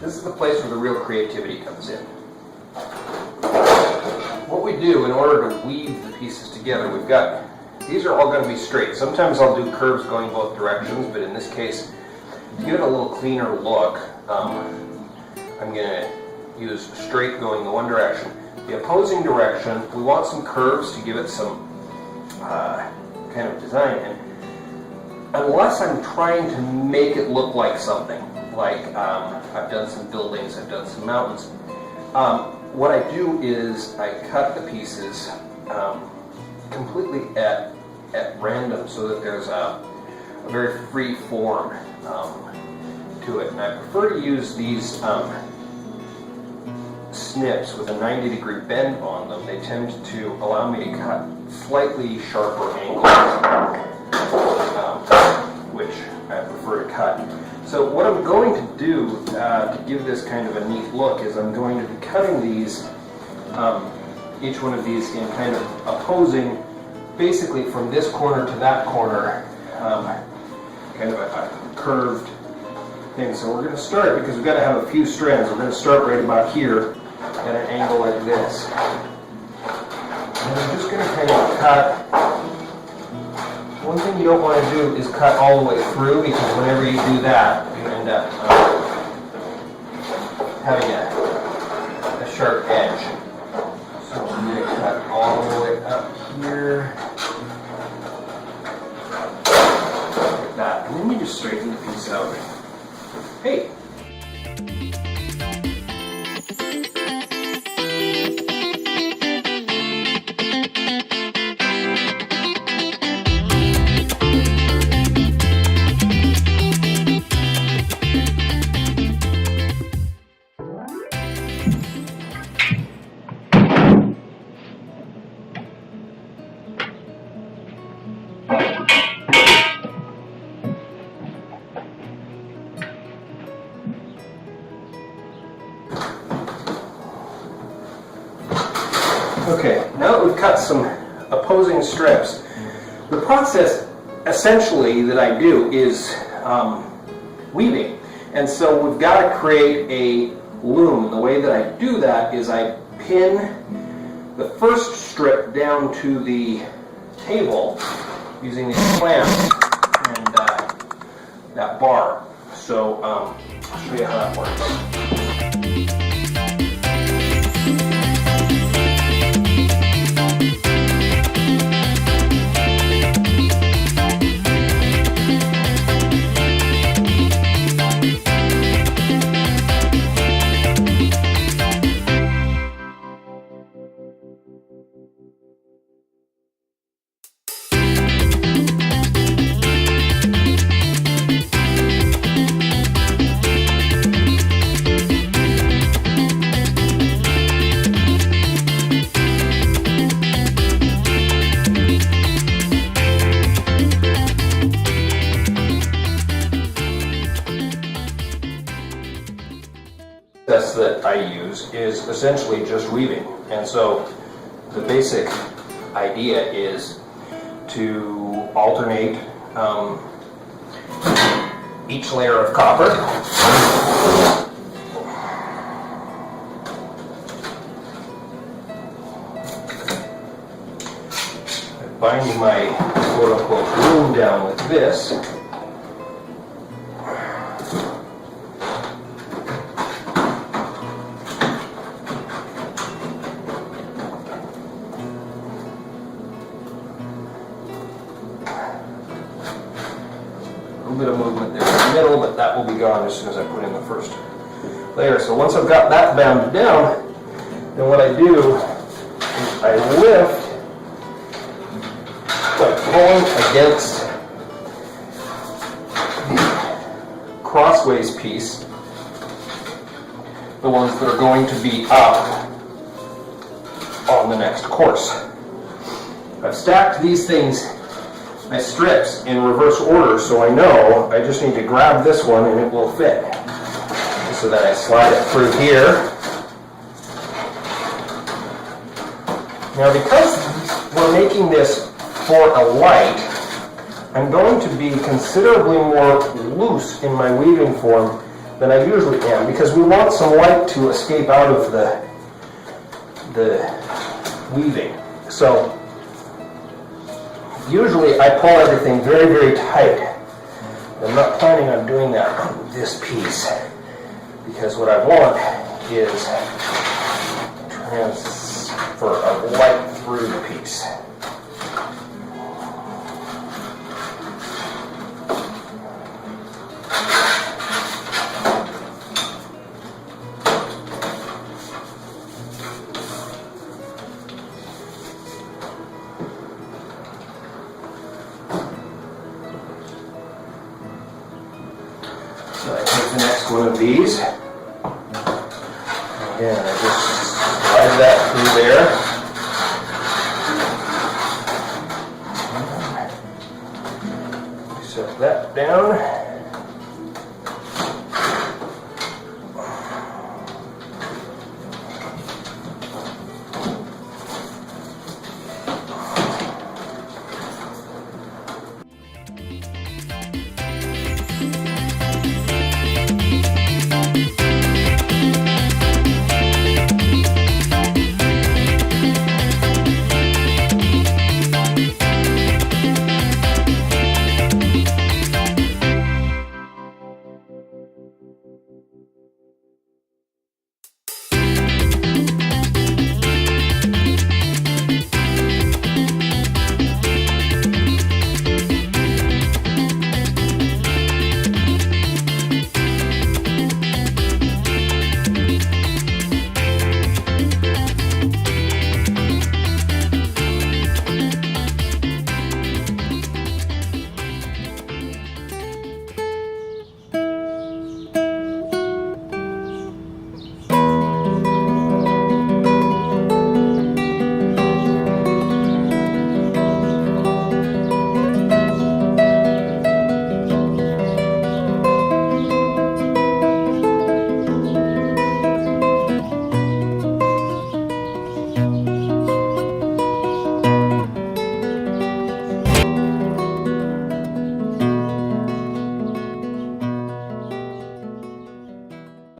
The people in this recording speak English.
This is the place where the real creativity comes in. What we do in order to weave the pieces together, these are all going to be straight. Sometimes I'll do curves going both directions, but in this case, to give it a little cleaner look, I'm going to use straight going the one direction. The opposing direction, we want some curves to give it some kind of design. And unless I'm trying to make it look like something, like I've done some buildings, I've done some mountains, what I do is I cut the pieces completely at random so that there's a very free form to it. And I prefer to use these snips with a 90-degree bend on them. They tend to allow me to cut slightly sharper angles, which I prefer to cut. So what I'm going to do to give this kind of a neat look is I'm going to be cutting these, each one of these in kind of opposing, basically from this corner to that corner, kind of a curved thing. So we're going to start, because we've got to have a few strands, we're going to start right about here at an angle like this. And I'm just going to kind of cut. One thing you don't want to do is cut all the way through, because whenever you do that, you end up having a sharp edge. So I'm going to cut all the way up here, like that. And then you just straighten the piece out. Hey! Okay, now that we've cut some opposing strips, the process essentially that I do is weaving. And so we've got to create a loom. The way that I do that is I pin the first strip down to the table using these clamps and that bar. So I'll show you how that works. That I use is essentially just weaving, and so the basic idea is to alternate each layer of copper. I bind my quote-unquote loom down with this. A little bit of movement there in the middle, but that will be gone as soon as I put in the first layer. So once I've got that bound down, then what I do is I lift by pulling against the crossways piece, the ones that are going to be up on the next course. I've stacked these things, my strips, in reverse order, so I know I just need to grab this one and it will fit. So that I slide it through here. Now, because we're making this for a light, I'm going to be considerably more loose in my weaving form than I usually am, because we want some light to escape out of the weaving. So usually I pull everything very, very tight. I'm not planning on doing that on this piece, because what I want is transfer of light through the piece. So I take the next one of these. Again, I just slide that through there. Set that down.